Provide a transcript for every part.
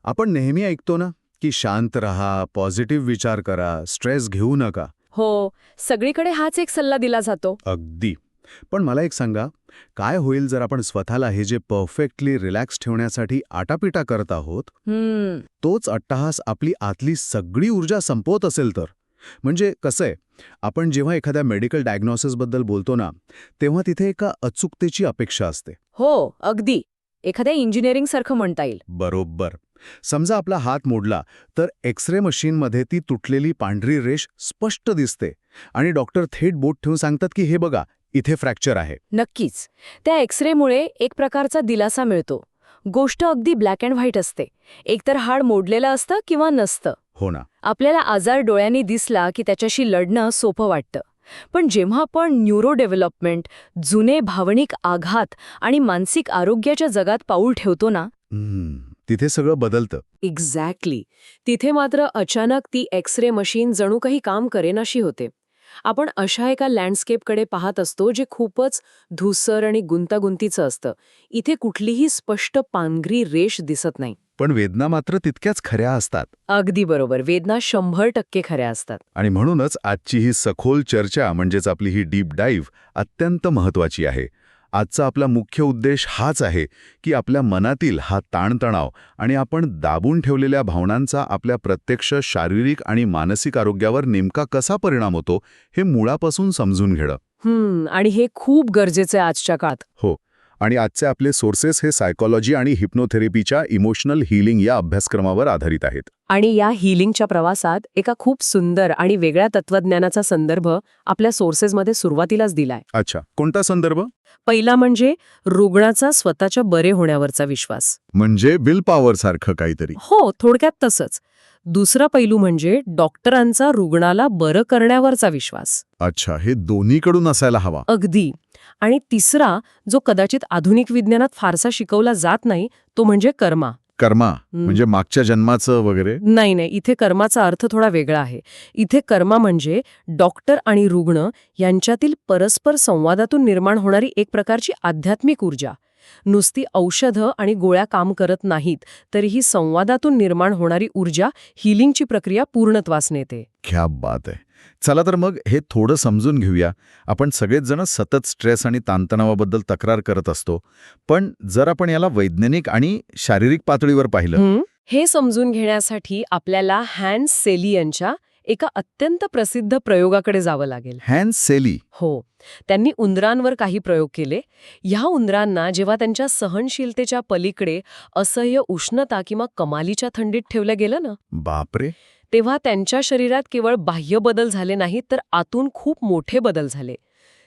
आपण नेहमी ऐकतो ना की शांत रहा, पॉझिटिव्ह विचार करा, स्ट्रेस घेऊ नका. हो, सगळीकडे हाच एक सल्ला दिला जातो. अगदी. पण मला एक सांगा, काय होईल जर आपण स्वतःला हे जे परफेक्टली रिलॅक्स ठेवण्यासाठी आटापिटा करत आहोत, तोच अट्टहास आपली आतली सगळी ऊर्जा संपवत असेल तर? म्हणजे कसं आहे, आपण जेव्हा एखाद्या मेडिकल डायग्नोसिसबद्दल बोलतो ना, तेव्हा तिथे एका अचूकतेची अपेक्षा असते. हो, अगदी. एखाद्या इंजिनिअरिंगसारखं म्हणता येईल. बरोबर. समजा आपला हात मोडला तर एक्स-रे मशीनमध्ये ती तुटलेली पांढरी रेष स्पष्ट दिसते आणि डॉक्टर थेट बोट ठेवून सांगतात की हे बघा, इथे फ्रॅक्चर आहे. नक्कीच. त्या एक्सरेमुळे एक प्रकारचा दिलासा मिळतो. गोष्ट अगदी ब्लॅक अँड व्हाईट असते. एकतर हाड मोडलेलं असतं किंवा नसतं. हो ना. आपल्याला आजार डोळ्यांनी दिसला की त्याच्याशी लढणं सोपं वाटतं. पण जेव्हा आपण न्यूरो डेव्हलपमेंट, जुने भावनिक आघात आणि मानसिक आरोग्याच्या जगात पाऊल ठेवतो ना, तिथे सगळं बदलतं. एक्झॅक्टली. तिथे मात्र अचानक ती एक्स-रे मशीन जणू काही काम करेनाशी होते. आपण अशा एका लँडस्केपकडे पाहत असतो जे खूपच धूसर आणि गुंतागुंतीचं असतं. इथे कुठलीही स्पष्ट पांढरी रेष दिसत नाही. पण वेदना मात्र तितक्याच खऱ्या असतात. अगदी बरोबर. वेदना 100% खऱ्या असतात. आणि म्हणूनच आजची ही सखोल चर्चा म्हणजेच आपली ही डीप डाईव्ह अत्यंत महत्त्वाची आहे. आजचा आपला मुख्य उद्देश हाच आहे की आपल्या मनातील हा ताणतणाव आणि आपण दाबून ठेवलेल्या भावनांचा आपल्या प्रत्यक्ष शारीरिक आणि मानसिक आरोग्यावर नेमका कसा परिणाम होतो हे मुळापासून समजून घेणं. आणि हे खूप गरजेचं आहे आजच्या काळात. हो. आणि आजचे आपले सोर्सेस हे सायकोलॉजी आणि हिप्नोथेरपीच्या इमोशनल हीलिंग या अभ्यासक्रमावर आधारित आहेत. आणि या हीलिंगच्या प्रवासात एका खूप सुंदर आणि वेगळ्या तत्वज्ञानाचा संदर्भ आपल्या सोर्सेसमध्ये सुरुवातीलाच दिलाय. अच्छा, कोणता संदर्भ? पहिला म्हणजे रुग्णाचा स्वतःच्या बरे होण्यावरचा विश्वास. म्हणजे विल पॉवर सारखं काहीतरी. हो, थोडक्यात तसंच. दुसरा पैलू म्हणजे डॉक्टरांचा रुग्णाला बरं करण्यावरचा विश्वास. अच्छा, हे दोन्हीकडून असायला हवा. अगदी. आणि तिसरा, जो कदाचित आधुनिक विज्ञानात फारसा शिकवला जात नाही, तो म्हणजे कर्मा. कर्मा म्हणजे मागच्या जन्माचं वगैरे? नाही, इथे कर्माचा अर्थ थोडा वेगळा आहे. इथे कर्मा म्हणजे डॉक्टर आणि रुग्ण यांच्यातील परस्पर संवादातून निर्माण होणारी एक प्रकारची आध्यात्मिक ऊर्जा. नुसती औषधं आणि गोळ्या काम करत नाहीत, तरीही संवादातून निर्माण होणारी ऊर्जा हीलिंगची प्रक्रिया पूर्णत्वास नेते. क्या बात आहे. चला तर मग हे थोडं समजून घेऊया. आपण सगळेच जण सतत स्ट्रेस आणि ताणतणावाबद्दल तक्रार करत असतो. पण जर आपण याला वैज्ञानिक आणि शारीरिक पातळीवर पाहिलं, हे समजून घेण्यासाठी आपल्याला हॅन्स सेली यांच्या एका अत्यंत प्रसिद्ध प्रयोगाकडे जावं लागेल. हॅन्स सेली? हो. त्यांनी उंदरांवर काही प्रयोग केले. ह्या उंदरांना जेव्हा त्यांच्या सहनशीलतेच्या पलीकडे असह्य उष्णता किंवा कमालीच्या थंडीत ठेवलं गेलं ना, बापरे. तेव्हा त्यांच्या शरीरात केवळ बाह्य बदल झाले नाहीत, तर आतून खूप मोठे बदल झाले.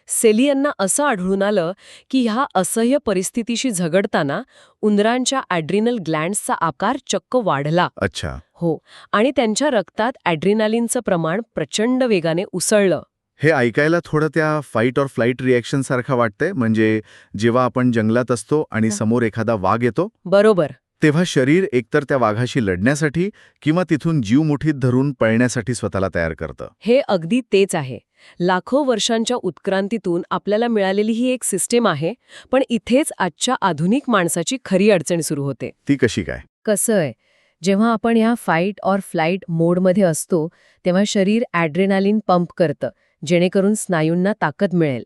सेली यांना असं आढळून आलं की ह्या असह्य परिस्थितीशी झगडताना उंदरांच्या ॲड्रिनल ग्लँड्सचा आकार चक्क वाढला. अच्छा. हो. आणि त्यांच्या रक्तात ॲड्रिनालिनचं प्रमाण प्रचंड वेगाने उसळलं. हे ऐकायला थोडं त्या फाईट ऑर फ्लाईट रिॲक्शन सारखं वाटतंय. म्हणजे जेव्हा आपण जंगलात असतो आणि समोर एखादा वाघ येतो, बरोबर, तेव्हा शरीर एकतर त्या वाघाशी लढण्यासाठी किंवा तिथून जीव मुठीत धरून पळण्यासाठी स्वतःला तयार करतं. हे अगदी तेच आहे. लाखो वर्षांच्या उत्क्रांतीतून आपल्याला मिळालेली ही एक सिस्टीम आहे. पण इथेच आजच्या आधुनिक माणसाची खरी अडचण सुरू होते. ती कशी काय? कसं आहे, जेव्हा आपण ह्या फाईट ऑर फ्लाईट मोडमध्ये असतो तेव्हा शरीर ॲड्रेनालिन पंप करतं, जेणेकरून स्नायूंना ताकद मिळेल.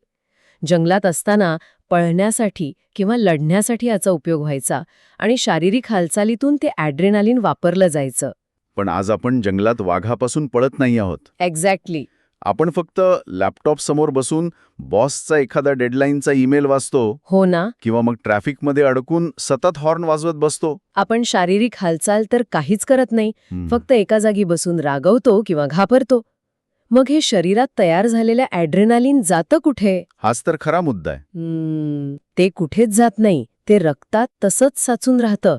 जंगलात असताना पळण्यासाठी किंवा लढण्यासाठी याचा उपयोग व्हायचा आणि शारीरिक हालचालीतून ते ॲड्रेनालिन वापरलं जायचं. पण आज आपण जंगलात वाघापासून पळत नाही आहोत. एक्झॅक्टली. आपण फक्त लॅपटॉप समोर बसून बॉसचा एखादा डेडलाईनचा ईमेल वाचतो. हो ना. किंवा मग ट्रॅफिकमध्ये अडकून सतत हॉर्न वाजवत बसतो. आपण शारीरिक हालचाल तर काहीच करत नाही, फक्त एका जागी बसून रागवतो किंवा घाबरतो. मग हे शरीरात तयार झालेल्या ॲड्रेनालिन जातं कुठे? हाच तर खरा मुद्दा आहे. ते कुठेच जात नाही, ते रक्तात तसंच साचून राहतं.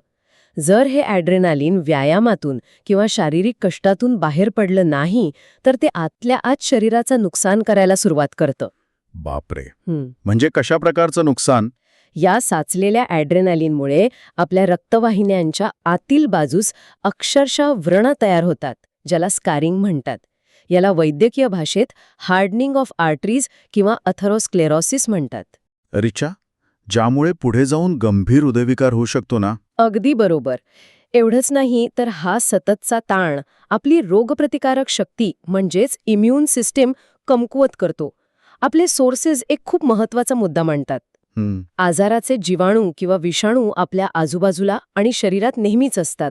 जर हे ॲड्रेनालिन व्यायामातून किंवा शारीरिक कष्टातून बाहेर पडलं नाही, तर ते आतल्या आत शरीराचं नुकसान करायला सुरुवात करतं. बापरे. म्हणजे कशा प्रकारचं नुकसान? या साचलेल्या ॲड्रेनालिनमुळे आपल्या रक्तवाहिन्यांच्या आतील बाजूस अक्षरशः व्रण तयार होतात, ज्याला स्कारिंग म्हणतात. याला वैद्यकीय भाषेत हार्डनिंग ऑफ आर्टरीज किंवा अथरोस्क्लेरोसिस म्हणतात. रिचा, ज्यामुळे पुढे जाऊन गंभीर हृदयविकार होऊ शकतो ना? अगदी बरोबर. एवढंच नाही तर हा सततचा ताण आपली रोगप्रतिकारक शक्ती म्हणजेच इम्युन सिस्टीम कमकुवत करतो. आपले सोर्सेस एक खूप महत्वाचा मुद्दा मांडतात. हं, आजाराचे जीवाणू किंवा विषाणू आपल्या आजूबाजूला आणि शरीरात नेहमीच असतात,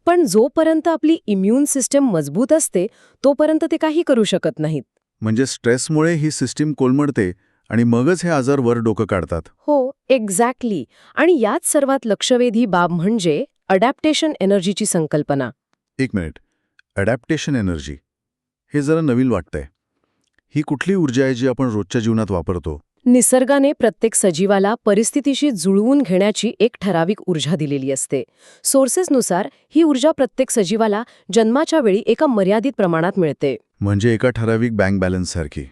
पण जोपर्यंत आपली इम्युन सिस्टीम मजबूत असते तोपर्यंत ते काही करू शकत नाहीत. म्हणजे स्ट्रेसमुळे ही सिस्टीम कोलमडते आणि मगच हे आजार वर डोकं काढतात. हो, एक्झॅक्टली. आणि यात सर्वात लक्षवेधी बाब म्हणजे अडॅप्टेशन एनर्जीची संकल्पना. एक मिनिट. Adaptation energy. हे जरा नवीन वाटतंय. ही कुठली ऊर्जा आहे जी आपण रोजच्या जीवनात वापरतो? निसर्गाने प्रत्येक सजीवाला परिस्थितीशी जुळवून घेण्याची एक ठराविक ऊर्जा दिलेली असते. सोर्सेसनुसार ही ऊर्जा प्रत्येक सजीवाला जन्माच्या वेळी एका मर्यादित प्रमाणात मिळते. म्हणजे एका ठराविक बँक बॅलन्स सारखी.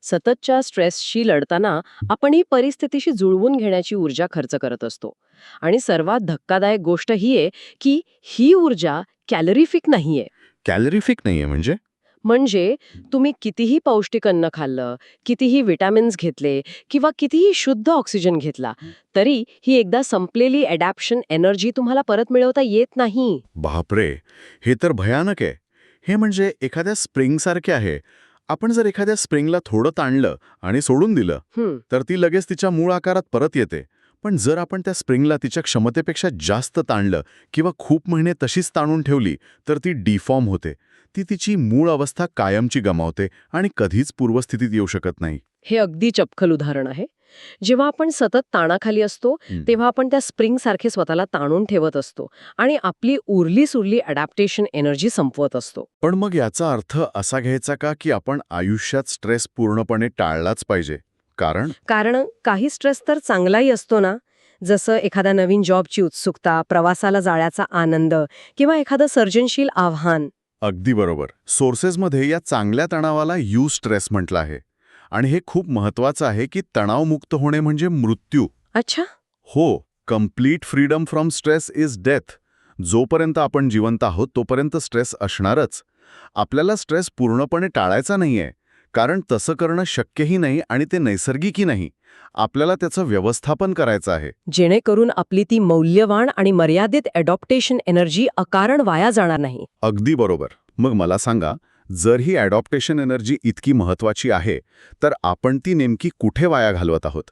सततच्या स्ट्रेसशी लढताना आपण ही परिस्थितीशी जुळवून घेण्याची ऊर्जा खर्च करत असतो. आणि सर्वात धक्कादायक गोष्ट ही आहे की ही ऊर्जा कॅलरीफिक नाहीये. कॅलरीफिक नाहीये म्हणजे? म्हणजे तुम्ही कितीही पौष्टिक अन्न खाल्लं, कितीही विटॅमिन्स घेतले किंवा कितीही शुद्ध ऑक्सिजन घेतला, तरी ही एकदा संपलेली अडॅप्शन एनर्जी तुम्हाला परत मिळवता येत नाही. बापरे, हे तर भयानक आहे. हे म्हणजे एखाद्या स्प्रिंगसारखे आहे. आपण जर एखाद्या स्प्रिंगला थोडं ताणलं आणि सोडून दिलं, तर ती लगेच तिच्या मूळ आकारात परत येते. पण जर आपण त्या स्प्रिंगला तिच्या क्षमतेपेक्षा जास्त ताणलं किंवा खूप महिने तशीच ताणून ठेवली, तर ती डिफॉर्म होते. ती तिची मूळ अवस्था कायमची गमावते आणि कधीच पूर्वस्थितीत येऊ शकत नाही. हे अगदी चपखल उदाहरण आहे. जेव्हा आपण सतत ताणाखाली असतो तेव्हा आपण त्या स्प्रिंग सारखे स्वतःला ताणून ठेवत असतो आणि आपली उरली सुरली अडॅप्टेशन एनर्जी संपवत असतो. पण मग याचा अर्थ असा घ्यायचा का की आपण आयुष्यात स्ट्रेस पूर्णपणे टाळलाच पाहिजे? कारण काही स्ट्रेस तर चांगलाही असतो ना, जसं एखाद्या नवीन जॉबची उत्सुकता, प्रवासाला जाण्याचा आनंद किंवा एखादं सर्जनशील आव्हान. अगदी बरोबर. सोर्सेसमध्ये या चांगल्या तणावाला यू स्ट्रेस म्हटलं आहे. आणि हे खूप महत्वाचं आहे की तणावमुक्त होणे म्हणजे मृत्यू. अच्छा. हो, complete freedom from stress is death. जोपर्यंत आपण जिवंत आहोत तोपर्यंत स्ट्रेस असणारच. आपल्याला स्ट्रेस पूर्णपणे टाळायचा नाहीये, कारण तसं करणं शक्यही नाही आणि ते नैसर्गिकही नाही. आपल्याला त्याचं व्यवस्थापन करायचं आहे. जेणेकरून आपली ती मौल्यवान आणि मर्यादित अडॉप्टेशन एनर्जी अकारण वाया जाणार नाही. अगदी बरोबर. मग मला सांगा, जर ही अडॉप्टेशन एनर्जी इतकी महत्वाची आहे, तर आपण ती नेमकी कुठे वाया घालवत आहोत?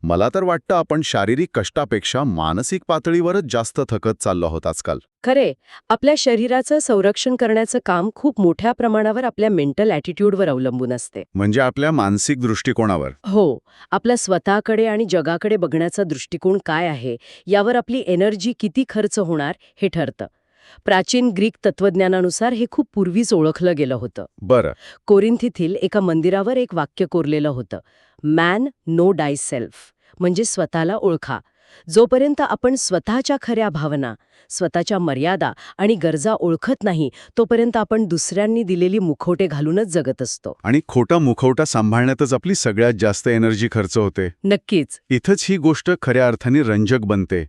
मला तर वाटतं आपण शारीरिक कष्टापेक्षा मानसिक पातळीवरच जास्त थकत चाललो आहोत आजकाल. खरे, आपल्या शरीराचं संरक्षण करण्याचं काम खूप मोठ्या प्रमाणावर आपल्या मेंटल ॲटिट्यूडवर अवलंबून असते. म्हणजे आपल्या मानसिक दृष्टिकोनावर. हो, आपल्या स्वतःकडे आणि जगाकडे बघण्याचा दृष्टिकोन काय आहे यावर आपली एनर्जी किती खर्च होणार हे ठरतं. प्राचीन ग्रीक तत्वज्ञानानुसार हे खूप पूर्वीच ओळखलं गेलं होतं. बरं. कोरिंथीतील एका मंदिरावर एक वाक्य कोरलेलं होतं, मॅन नो डाय सेल्फ, म्हणजे स्वतःला ओळखा. जोपर्यंत आपण स्वतःच्या खऱ्या भावना, स्वतःच्या मर्यादा आणि गरजा ओळखत नाही तोपर्यंत आपण दुसऱ्यांनी दिलेली मुखवटे घालूनच जगत असतो. आणि खोटा मुखवटा सांभाळण्यातच आपली सगळ्यात जास्त एनर्जी खर्च होते. नक्कीच. इथंच ही गोष्ट खऱ्या अर्थाने रंजक बनते.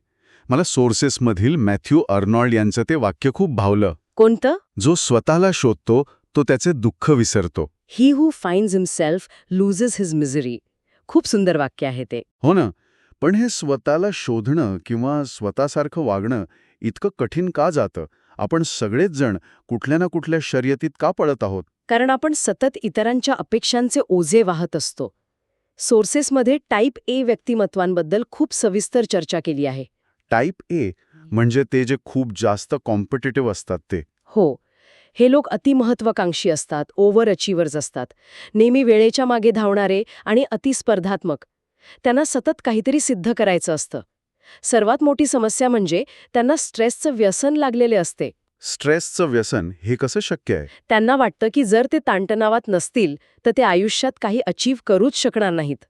मला सोर्सेसमधील मॅथ्यू अर्नॉल्ड यांचं ते वाक्य खूप भावलं. कोणतं? जो स्वतःला शोधतो तो त्याचे दुःख विसरतो. ही हू finds himself loses his misery. खूप सुंदर वाक्य आहे ते. हो ना. पण हे स्वतःला शोधणं किंवा स्वतःसारखं वागणं इतकं कठीण का जातं? आपण सगळेच जण कुठल्या ना कुठल्या शर्यतीत का पळत आहोत? कारण आपण सतत इतरांच्या अपेक्षांचे ओझे वाहत असतो. सोर्सेसमध्ये टाईप ए व्यक्तिमत्वांबद्दल खूप सविस्तर चर्चा केली आहे. टाईप ए म्हणजे ते जे खूप जास्त कॉम्पिटिटिव्ह असतात ते. हो, हे लोक अतिमहत्वाकांक्षी असतात, ओव्हर अचिव्हर्स असतात, नेहमी वेळेच्या मागे धावणारे आणि अतिस्पर्धात्मक. त्यांना सतत काहीतरी सिद्ध करायचं असतं. सर्वात मोठी समस्या म्हणजे त्यांना स्ट्रेसचं व्यसन लागलेले असते. स्ट्रेसचं व्यसन हे कसं शक्य आहे? त्यांना वाटतं की जर ते ताणतणावात नसतील तर ते आयुष्यात काही अचीव्ह करूच शकणार नाहीत.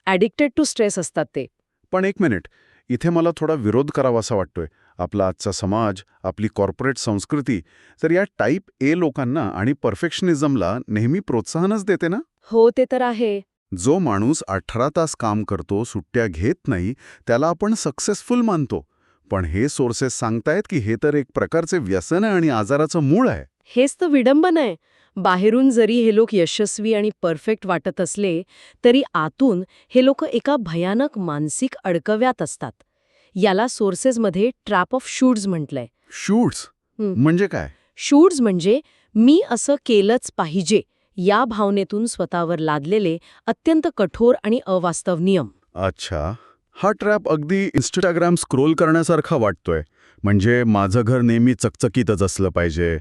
ॲडिक्टेड टू स्ट्रेस असतात ते. पण एक मिनिट, इथे मला थोडा विरोध करावासा वाटतोय. आपला आजचा समाज, आपली कॉर्पोरेट संस्कृती तर या टाईप ए लोकांना आणि परफेक्शनिझमला नेहमी प्रोत्साहनच देते ना? हो, ते तर आहे. जो माणूस 18 तास काम करतो, सुट्ट्या घेत नाही, त्याला आपण सक्सेसफुल मानतो. पण हे सोर्सेस सांगतायत की हे तर एक प्रकारचे व्यसन आहे आणि आजाराचं मूळ आहे. हेच तर विडंबन आहे. बाहेरून जरी हे लोक यशस्वी आणि परफेक्ट वाटत असले तरी आतून हे लोक एका भयानक मानसिक अडकव्यात असतात. याला सोर्सेसमध्ये ट्रॅप ऑफ शूड्स म्हटलंय. शूट्स म्हणजे काय? शूट्स म्हणजे मी असं केलंच पाहिजे या भावनेतून स्वतःवर लादलेले अत्यंत कठोर आणि अवास्तव नियम. अच्छा, हा ट्रॅप अगदी इंस्टाग्राम स्क्रोल करण्यासारखा वाटतोय. म्हणजे माझं घर नेहमी चकचकीतच असलं पाहिजे,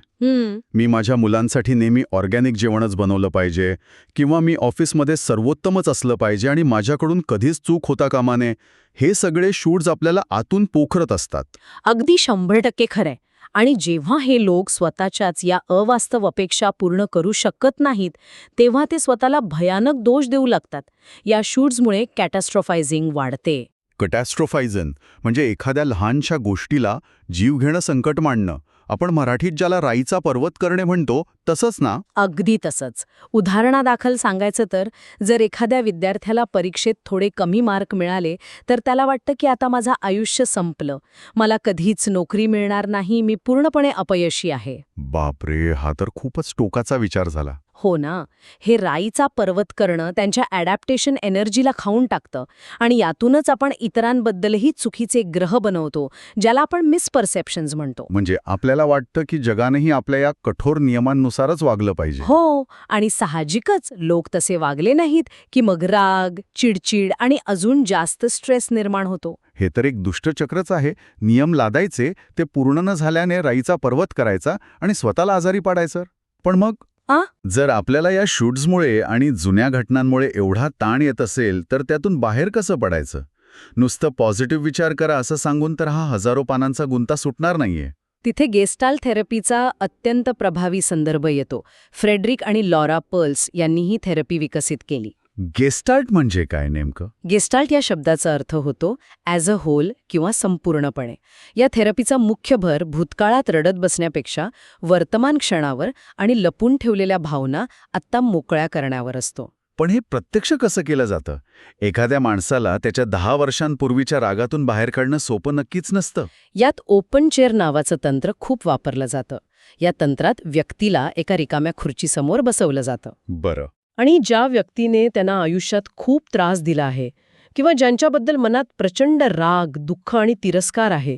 मी माझ्या मुलांसाठी नेहमी ऑर्गॅनिक जेवणच बनवलं पाहिजे, किंवा मी ऑफिसमध्ये सर्वोत्तमच असलं पाहिजे आणि माझ्याकडून कधीच चूक होता कामा नये. हे सगळे शूट्स आपल्याला आतून पोखरत असतात. अगदी 100% खरंय. आणि जेव्हा हे लोक स्वतःच्याच या अवास्तव अपेक्षा पूर्ण करू शकत नाहीत, तेव्हा ते स्वतःला भयानक दोष देऊ लागतात. या शूट्समुळे कॅटास्ट्रोफायझिंग वाढते. कटॅस्ट्रोफायझन म्हणजे एखाद्या लहानशा गोष्टीला जीव घेणं, संकट मांडणं. आपण मराठीत ज्याला राईचा पर्वत करणे म्हणतो तसंच ना? अगदी तसंच. उदाहरणादाखल सांगायचं तर, जर एखाद्या विद्यार्थ्याला परीक्षेत थोडे कमी मार्क मिळाले तर त्याला वाटतं की आता माझं आयुष्य संपलं, मला कधीच नोकरी मिळणार नाही, मी पूर्णपणे अपयशी आहे. बापरे, हा तर खूपच टोकाचा विचार झाला. हो ना. हे राईचा पर्वत करणं त्यांच्या ॲडॅप्टेशन एनर्जीला खाऊन टाकतं आणि यातूनच आपण इतरांबद्दलही चुकीचे ग्रह बनवतो, ज्याला आपण मिसपरसेप्शन्स म्हणतो. म्हणजे आपल्याला वाटतं की जगानेही आपल्या या कठोर नियमांनुसारच वागलं पाहिजे. हो, आणि साहजिकच लोक तसे वागले नाहीत की मग राग, चिडचिड आणि अजून जास्त स्ट्रेस निर्माण होतो. हे तर एक दुष्टचक्रच आहे. नियम लादायचे, ते पूर्ण न झाल्याने राईचा पर्वत करायचा आणि स्वतःला आजारी पाडायचं. पण मग जर आपल्याला या शूट्समुळे आणि जुन्या घटनांमुळे एवढा ताण येत असेल तर त्यातून बाहेर कसं पडायचं? नुसतं पॉझिटिव्ह विचार करा असं सांगून तर हा हजारो पानांचा गुंता सुटणार नाहीये. तिथे गेस्टाल्ट थेरपीचा अत्यंत प्रभावी संदर्भ येतो. फ्रेडरिक आणि लॉरा पर्ल्स यांनी ही थेरपी विकसित केली. गेस्टाल्ट म्हणजे काय नेमकं? गेस्टाल्ट या शब्दाचा अर्थ होतो ॲज अ होल किंवा संपूर्णपणे. या थेरपीचा मुख्य भर भूतकाळात रडत बसण्यापेक्षा वर्तमान क्षणावर आणि लपून ठेवलेल्या भावना आत्ता मोकळ्या करण्यावर असतो. पण हे प्रत्यक्ष कसं केलं जातं? एखाद्या माणसाला त्याच्या 10 वर्षांपूर्वीच्या रागातून बाहेर काढणं सोपं नक्कीच नसतं. यात ओपन चेअर नावाचं तंत्र खूप वापरलं जातं. या तंत्रात व्यक्तीला एका रिकाम्या खुर्चीसमोर बसवलं जातं. बरं. आणि ज्या व्यक्तीने त्यांना आयुष्यात खूप त्रास दिला आहे किंवा ज्यांच्याबद्दल मनात प्रचंड राग, दुःख आणि तिरस्कार आहे,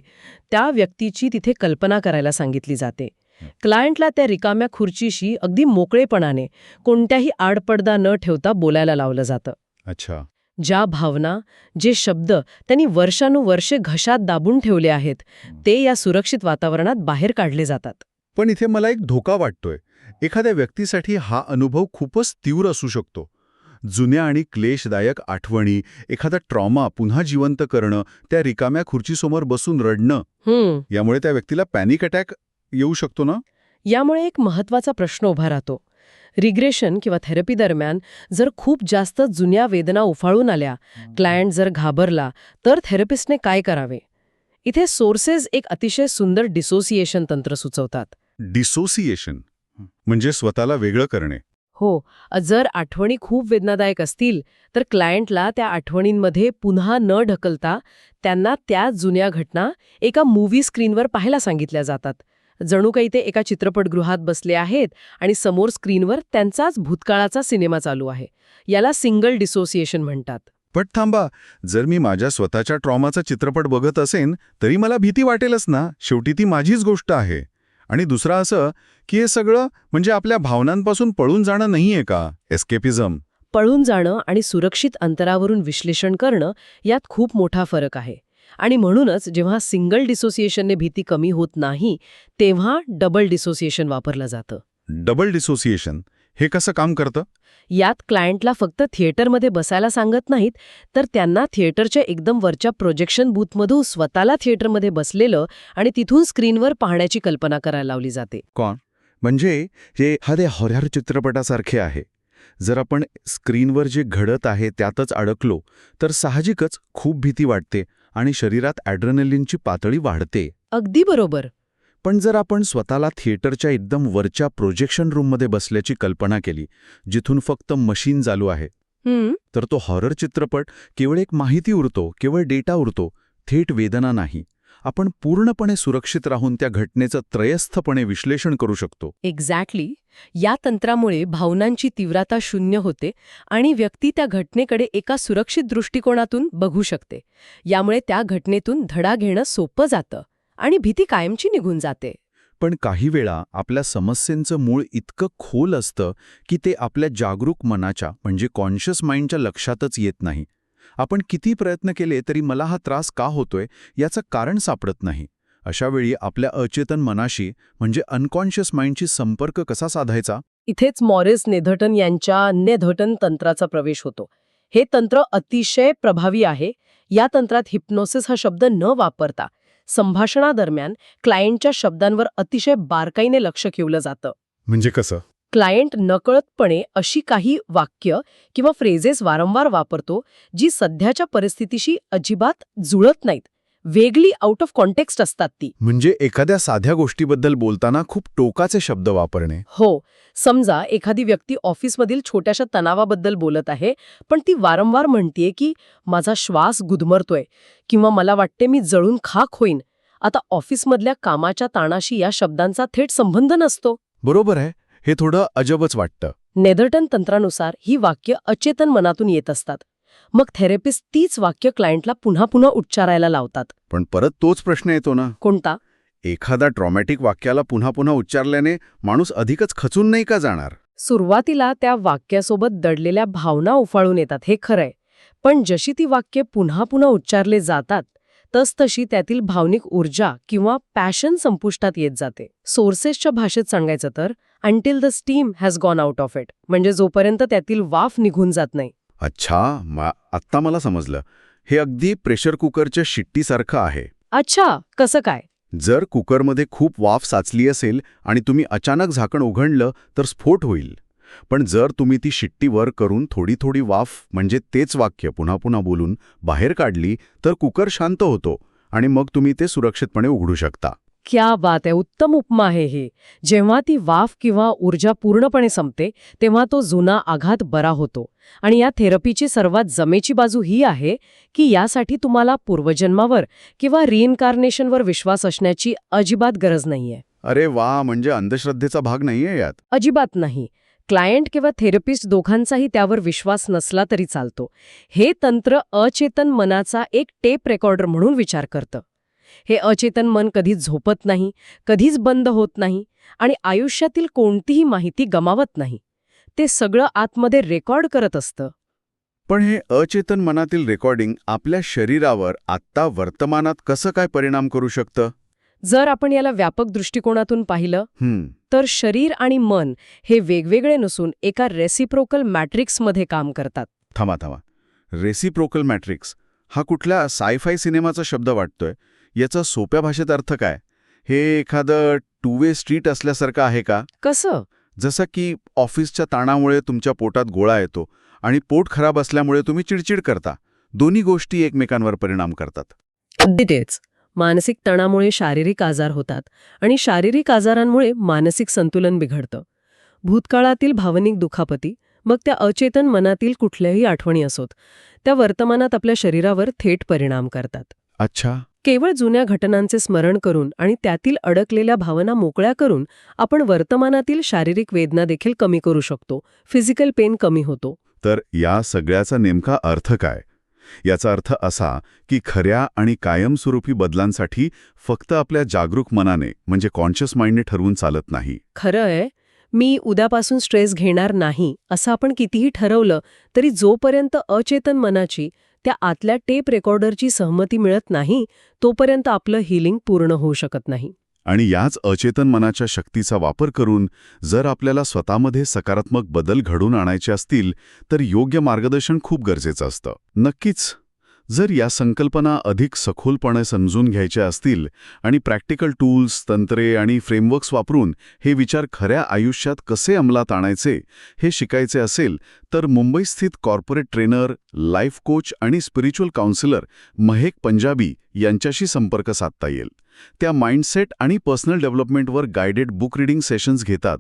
त्या व्यक्तीची तिथे कल्पना करायला सांगितली जाते. क्लायंटला त्या रिकाम्या खुर्चीशी अगदी मोकळेपणाने, कोणत्याही आडपडदा न ठेवता बोलायला लावलं जातं. अच्छा. ज्या भावना, जे शब्द त्यांनी वर्षानुवर्षे घशात दाबून ठेवले आहेत, ते या सुरक्षित वातावरणात बाहेर काढले जातात. पण इथे मला एक धोका वाटतोय. एखाद्या व्यक्तीसाठी हा अनुभव खूपच तीव्र असू शकतो. जुन्या आणि क्लेशदायक आठवणी, एखादा ट्रॉमा पुन्हा जिवंत करणं, त्या रिकाम्या खुर्चीसमोर बसून रडणं, यामुळे त्या व्यक्तीला पॅनिक अटॅक येऊ शकतो ना? यामुळे एक महत्वाचा प्रश्न उभा राहतो. रिग्रेशन किंवा थेरपी दरम्यान जर खूप जास्त जुन्या वेदना उफाळून आल्या, क्लायंट जर घाबरला, तर थेरपिस्टने काय करावे? इथे सोर्सेस एक अतिशय सुंदर डिसोसिएशन तंत्र सुचवतात. डिसोसिएशन म्हणजे स्वतःला वेगळं करणे. हो, जर आठवणी खूप वेदनादायक असतील तर क्लायंटला त्या आठवणींमध्ये पुन्हा न ढकलता त्यांना त्या जुन्या घटना एका मूव्ही स्क्रीनवर पाहायला सांगितल्या जातात. जणू काही ते एका चित्रपटगृहात बसले आहेत आणि समोर स्क्रीनवर त्यांचाच भूतकाळाचा सिनेमा चालू आहे. याला सिंगल डिसोसिएशन म्हणतात. पण थांबा, जर मी माझ्या स्वतःच्या ट्रॉमाचा चित्रपट बघत असेन तरी मला भीती वाटेलच ना. शेवटी ती माझीच गोष्ट आहे. आणि दुसरं असं की हे सगळं म्हणजे आपल्या भावनांपासून पळून जाणं नाहीये का? एस्केपिझम. पळून जाणं आणि सुरक्षित अंतरावरून विश्लेषण करणं यात खूप मोठा फरक आहे. आणि म्हणूनच जेव्हा सिंगल डिसोसिएशनने भीती कमी होत नाही, तेव्हा डबल डिसोसिएशन वापरलं जातं. डबल डिसोसिएशन हे कसं काम करतं? यात क्लायंटला फक्त थिएटरमध्ये बसायला सांगत नाहीत, तर त्यांना थिएटरच्या एकदम वरच्या प्रोजेक्शन बूथमधून स्वतःला थिएटरमध्ये बसलेलं आणि तिथून स्क्रीनवर पाहण्याची कल्पना करायला लावली जाते. म्हणजे हे एखाद्या हॉरर चित्रपटासारखे आहे. जर आपण स्क्रीनवर जे घडत आहे त्यातच अडकलो तर साहजिकच खूप भीती वाटते आणि शरीरात ॲड्रेनलिनची पातळी वाढते. अगदी बरोबर. पण जर आपण स्वतःला थिएटरच्या एकदम वरच्या प्रोजेक्शन रूममध्ये बसल्याची कल्पना केली, जिथून फक्त मशीन चालू आहे, तर तो हॉरर चित्रपट केवळ एक माहिती उरतो, केवळ डेटा उरतो, थेट वेदना नाही. आपण पूर्णपणे सुरक्षित राहून त्या घटनेचं त्रयस्थपणे विश्लेषण करू शकतो. एक्झॅक्टली. या तंत्रामुळे भावनांची तीव्रता शून्य होते आणि व्यक्ती त्या घटनेकडे एका सुरक्षित दृष्टिकोनातून बघू शकते. यामुळे त्या घटनेतून धडा घेणं सोपं जातं आणि भीती कायमची निघून जाते. पण काही वेळा आपल्या समस्येचं मूळ इतकं खोल असतं की ते आपल्या जागरूक मनाच्या म्हणजे कॉन्शियस माइंडच्या लक्षातच येत नाही. आपण किती प्रयत्न केले तरी मला हा त्रास का होतोय याचं कारण सापडत नाही. अशा वेळी आपल्या अचेतन मनाशी म्हणजे अनकॉन्शियस माइंडशी संपर्क कसा साधायचा? इथेच मॉरिस नेधर्टन यांच्या नेधर्टन तंत्राचा प्रवेश होतो. हे तंत्र अतिशय प्रभावी आहे. या तंत्रात हिप्नोसिस हा शब्द न वापरता संभाषणादरम्यान क्लायंटच्या शब्दांवर अतिशय बारकाईने लक्ष ठेवलं जातं. म्हणजे कसं? क्लायंट नकळतपणे अशी काही वाक्य किंवा फ्रेजेस वारंवार वापरतो जी सध्याच्या परिस्थितीशी अजिबात जुळत नाहीत, वेगळी आउट ऑफ कॉन्टेक्स्ट असतात ती. म्हणजे एखाद्या साध्या गोष्टीबद्दल बोलताना खूप टोकाचे शब्द वापरणे. हो, समजा एखादी व्यक्ती ऑफिसमधील छोट्याशा तणावाबद्दल बोलत आहे, पण ती वारंवार म्हणतीये की माझा श्वास गुदमरतोय किंवा मला वाटते मी जळून खाक होईन. आता ऑफिसमधल्या कामाच्या ताणाशी या शब्दांचा थेट संबंध नसतो. बरोबर आहे. हे थोडं अजबच वाटतं. नेधर्टन तंत्रानुसार ही वाक्य अचेतन मनातून येत असतात. मग थेरपिस्ट तीच वाक्य क्लायंटला पुन्हा पुन्हा उच्चारायला लावतात. पण परत तोच प्रश्न येतो ना, कोणता? एखादा ट्रॉमॅटिक वाक्याला पुन्हा पुन्हा उच्चारल्याने माणूस अधिकच खचून नाही का जाणार? सुरुवातीला त्या वाक्यासोबत दडलेल्या भावना उफाळून येतात, हे खरंय. पण जशी ती वाक्ये पुन्हा पुन्हा उच्चारले जातात तसतशी त्यातील भावनिक ऊर्जा किंवा पॅशन संपुष्टात येत जाते. सोर्सेसच्या भाषेत सांगायचं तर until the steam has gone out of it, म्हणजे जोपर्यंत त्यातील वाफ निघून जात नाही. अच्छा, आत्ता मला समजलं. हे अगदी प्रेशर कुकरच्या शिट्टीसारखं आहे. अच्छा, कसं काय? जर कुकरमध्ये खूप वाफ साचली असेल आणि तुम्ही अचानक झाकण उघडलं तर स्फोट होईल. पण जर तुम्ही ती शिट्टी वर करून थोडी थोडी वाफ म्हणजे तेच वाक्य पुन्हा पुन्हा बोलून बाहेर काढली तर कुकर शांत होतो आणि मग तुम्ही ते सुरक्षितपणे उघडू शकता. क्या बात आहे, उत्तम उपमा आहे ही. जेव्हा ती वाफ किंवा ऊर्जा पूर्णपणे संपते तेव्हा तो जुना आघात बरा होतो. आणि या थेरपीची सर्वात जमेची बाजू ही आहे की यासाठी तुम्हाला पूर्वजन्मावर किंवा रिइन्कार्नेशनवर विश्वास असण्याची अजिबात गरज नाहीये. अरे वा, म्हणजे अंधश्रद्धेचा भाग नाहीये यात. अजिबात नाही. क्लायंट किंवा थेरपिस्ट दोघांचाही त्यावर विश्वास नसला तरी चालतो. हे तंत्र अचेतन मनाचा एक टेप रेकॉर्डर म्हणून विचार करतं. हे अचेतन मन कधीच झोपत नाही, कधीच बंद होत नाही आणि आयुष्यातील कोणतीही माहिती गमावत नाही. ते सगळं आतमध्ये रेकॉर्ड करत असतं. पण हे अचेतन मनातील रेकॉर्डिंग आपल्या शरीरावर आत्ता वर्तमानात कसं काय परिणाम करू शकतं? जर आपण याला व्यापक दृष्टिकोनातून पाहिलं तर शरीर आणि मन हे वेगवेगळे नसून एका रेसिप्रोकल मॅट्रिक्समध्ये काम करतात. थांबा. रेसिप्रोकल मॅट्रिक्स हा कुठल्या सायफाय सिनेमाचा शब्द वाटतोय. याचा सोप्या भाषेत अर्थ काय? हे एखादं टू वे स्ट्रीट असल्यासारखं आहे का? कसं? जसं की ऑफिसच्या ताणामुळे तुमच्या पोटात गोळा येतो आणि पोट खराब असल्यामुळे तुम्ही चिडचिड करता. दोन्ही गोष्टी एकमेकांवर परिणाम करतात. अगदी तेच. मानसिक तणामुळे शारीरिक आजार होतात आणि शारीरिक आजारांमुळे मानसिक संतुलन बिघडतं. भूतकाळातील भावनिक दुखापती, मग त्या अचेतन मनातील कुठल्याही आठवणी असोत, त्या वर्तमानात आपल्या शरीरावर थेट परिणाम करतात. अच्छा. केवळ जुन्या घटनांचे स्मरण करून आणि त्यातील अडकलेल्या भावना मोकळ्या करून आपण वर्तमानातील शारीरिक वेदना देखील कमी करू शकतो. फिजिकल पेन कमी होतो. तर या सगळ्याचा नेमका अर्थ काय? याचा अर्थ असा की खऱ्या आणि कायमस्वरूपी बदलांसाठी फक्त आपल्या जागरूक मनाने म्हणजे कॉन्शियस माइंडने ठरवून चालत नाही. खरं आहे. मी उद्यापासून स्ट्रेस घेणार नाही असं आपण कितीही ठरवलं तरी जोपर्यंत अचेतन मनाची त्या आतल्या टेप रेकॉर्डरची सहमती मिळत नाही तोपर्यंत आपलं हीलिंग पूर्ण होऊ शकत नाही. आणि याच अचेतन मनाच्या शक्तीचा वापर करून जर आपल्याला स्वतःमध्ये सकारात्मक बदल घडवून आणायचे असतील तर योग्य मार्गदर्शन खूप गरजेचं असतं. नक्कीच. जर या संकल्पना अधिक सखोलपणे समजून घ्यायच्या असतील आणि प्रॅक्टिकल टूल्स, तंत्रे आणि फ्रेमवर्क्स वापरून हे विचार खऱ्या आयुष्यात कसे अंमलात आणायचे हे शिकायचे असेल तर मुंबईस्थित कॉर्पोरेट ट्रेनर, लाईफ कोच आणि स्पिरिच्युअल काउन्सिलर महक पंजाबी यांच्याशी संपर्क साधता येईल. त्या माइंडसेट आणि पर्सनल डेव्हलपमेंटवर गायडेड बुक रीडिंग सेशन्स घेतात.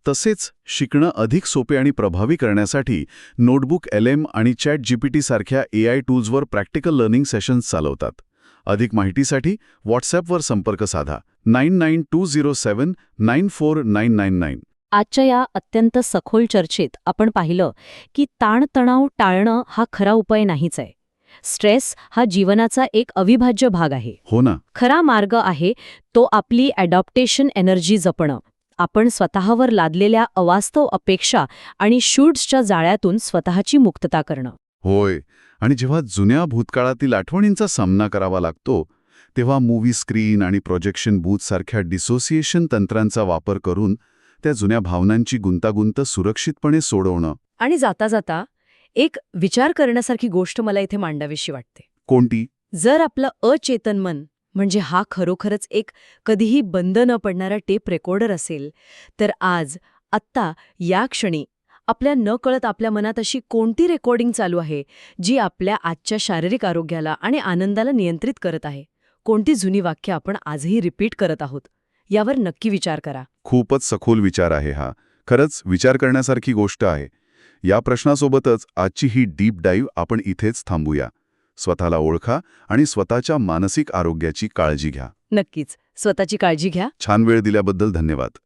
तसेच शिकणं अधिक सोपे आणि प्रभावी करण्यासाठी नोटबुक LM आणि ChatGPT सारख्या AI टूल्सवर प्रॅक्टिकल लर्निंग सेशन्स चालवतात. अधिक माहितीसाठी व्हॉट्सॲपवर संपर्क साधा 9920794999. आजच्या या अत्यंत सखोल चर्चेत आपण पाहिलं की ताणतणाव टाळणं हा खरा उपाय नाहीच आहे. स्ट्रेस हा जीवनाचा एक अविभाज्य भाग आहे. हो ना. खरा मार्ग आहे तो आपली अडॉप्टेशन एनर्जी जपणं. आपण स्वतःवर लादलेल्या अवास्तव अपेक्षा आणि शूट्सच्या जाळ्यातून स्वतःची मुक्तता करणं. होय. आणि जेव्हा जुन्या भूतकाळातील आठवणींचा सामना करावा लागतो तेव्हा मूव्ही स्क्रीन आणि प्रोजेक्शन बूथ सारख्या डिसोसिएशन तंत्रांचा वापर करून त्या जुन्या भावनांची गुंतागुंत सुरक्षितपणे सोडवणं. आणि जाता जाता एक विचार करण्यासारखी गोष्ट मला इथे मांडावीशी वाटते. कोणती? जर आपलं अचेतन मन म्हणजे हा खरोखरच एक कधीही बंद न पडणारा टेप रेकॉर्डर असेल, तर आज, आत्ता, या क्षणी आपल्या नकळत आपल्या मनात अशी कोणती रेकॉर्डिंग चालू आहे जी आपल्या आजच्या शारीरिक आरोग्याला आणि आनंदाला नियंत्रित करत आहे? कोणती जुनी वाक्य आपण आजही रिपीट करत आहोत? यावर नक्की विचार करा. खूपच सखोल विचार आहे हा. खरंच विचार करण्यासारखी गोष्ट आहे. या प्रश्नासोबतच आजची ही डीप डाईव्ह आपण इथेच थांबूया. स्वतःला ओळखा आणि स्वतःच्या मानसिक आरोग्याची काळजी घ्या. नक्कीच. स्वतःची काळजी घ्या. छान वेळ दिल्याबद्दल धन्यवाद.